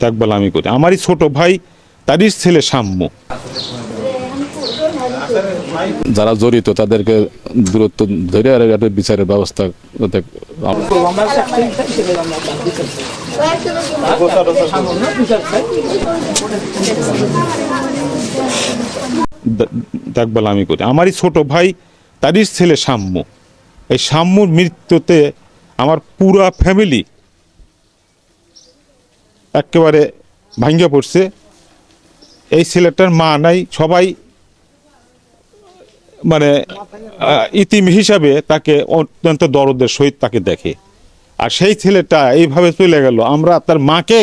দেখভাল আমি করি। আমারই ছোট ভাই, তারই ছেলে সাম্য। যারা জড়িত তাদেরকে দূরত্ব ধরে আর একটা বিচারের ব্যবস্থা দেখভাল আমি করি। আমারই ছোট ভাই, তারই ছেলে সাম্য। এই সাম্যর মৃত্যুতে আমার পুরা ফ্যামিলি একেবারে ভাঙ্গা পড়ছে। এই ছেলেটার মা নাই, সবাই মানে ইতিম হিসাবে তাকে অত্যন্ত দরদের সহিত তাকে দেখে। আর সেই ছেলেটা এইভাবে চলে গেল, আমরা তার মাকে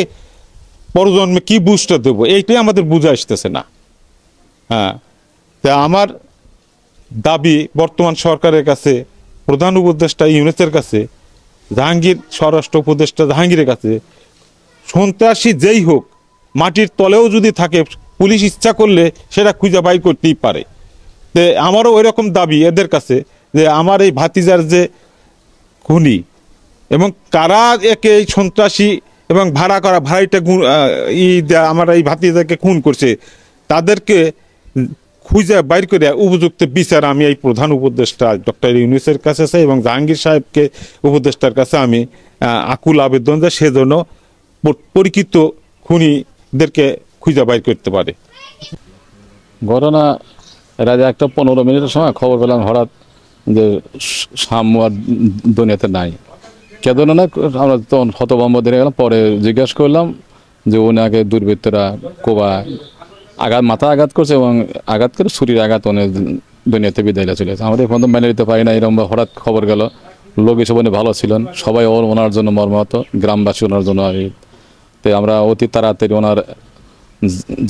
পরজন্মে কি বুঝটা দেবো, এইটাই আমাদের বুঝে আসতেছে না। হ্যাঁ, তা আমার দাবি বর্তমান সরকারের কাছে, প্রধান উপদেষ্টা ইউনূসের কাছে, জাহাঙ্গীর স্বরাষ্ট্র উপদেষ্টা জাহাঙ্গীরের কাছে, সন্ত্রাসী যেই হোক, মাটির তলেও যদি থাকে, পুলিশ ইচ্ছা করলে সেটা খুঁজে বাই করতেই পারে। তো আমারও ওই রকম দাবি এদের কাছে যে আমার এই ভাতিজার যে খুনি এবং কারা একে এই সন্ত্রাসী এবং ভাড়া করা ভাড়াইটা আমার এই ভাতিজাকে খুন করছে, তাদেরকে খুঁজে বাইর করে উপযুক্ত বিচার আমি এই প্রধান উপদেষ্টা ডক্টর ইউনূসের কাছে চাই এবং জাহাঙ্গীর সাহেবকে উপদেষ্টার কাছে আমি আকুল আবেদন যে সেজন্য পরিচিত খুনিদেরকে খুঁজে বাইর করতে পারে। ঘটনা এর আগে একটা 15 মিনিটের সময় খবর পেলাম হঠাৎ যে সাম্য আর দুনিয়াতে নাই। কেন না আমরা তখন হতভম্ব দিয়ে গেলাম। পরে জিজ্ঞাসা করলাম যে ওনাকে দুর্বৃত্তরা কোবা মাথা আঘাত করছে এবং আঘাত করে ছুরির আঘাত অনেক দুনিয়াতে বিদায় চলে গেছে। আমাদের এখন তো মেনে নিতে পারি না, এরকম হঠাৎ খবর গেল। লোক এসব ভালো ছিলেন, সবাই ওনার জন্য মর্মাহত, গ্রামবাসী ওনার জন্য। তো আমরা অতি তাড়াতাড়ি ওনার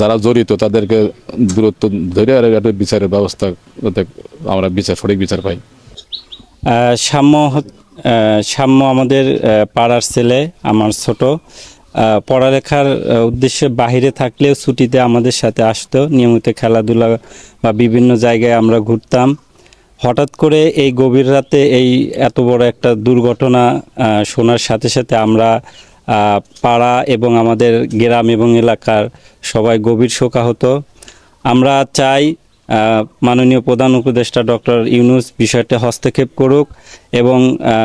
যারা জড়িত তাদেরকে দূরত্ব ধরে আর একটা বিচারের ব্যবস্থা, আমরা সঠিক বিচার পাই। সাম্য আমাদের পাড়ার ছেলে, আমার ছোট। পড়ালেখার উদ্দেশ্যে বাহিরে থাকলেও ছুটিতে আমাদের সাথে আসতো, নিয়মিত খেলাধুলা বা বিভিন্ন জায়গায় আমরা ঘুরতাম। হঠাৎ করে এই গভীর রাতে এই এত বড় একটা দুর্ঘটনা শোনার সাথে সাথে আমরা পাড়া এবং আমাদের গ্রাম এবং এলাকার সবাই গভীর শোকাহত। আমরা চাই মাননীয় প্রধান উপদেষ্টা ডক্টর ইউনূস বিষয়টা হস্তক্ষেপ করুক এবং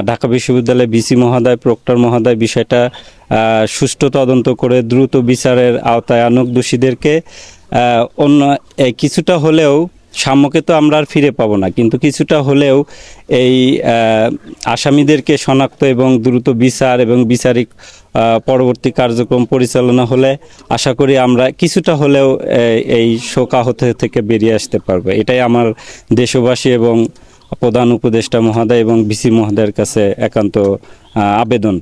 ঢাকা বিশ্ববিদ্যালয়ের ভিসি মহোদয়, প্রক্টর মহোদয় বিষয়টা সুষ্ঠু তদন্ত করে দ্রুত বিচারের আওতায় আনুক দোষীদেরকে। অন্য কিছুটা হলেও সাম্যকে তো আমরা আর ফিরে পাবো না, কিন্তু কিছুটা হলেও এই আসামিদেরকে শনাক্ত এবং দ্রুত বিচার এবং বিচারিক পরবর্তী কার্যক্রম পরিচালনা হলে আশা করি আমরা কিছুটা হলেও এই শোকাহত থেকে বেরিয়ে আসতে পারবো। এটাই আমার দেশবাসী এবং প্রধান উপদেষ্টা মহোদয় এবং ভিসি মহোদয়ের কাছে একান্ত আবেদন।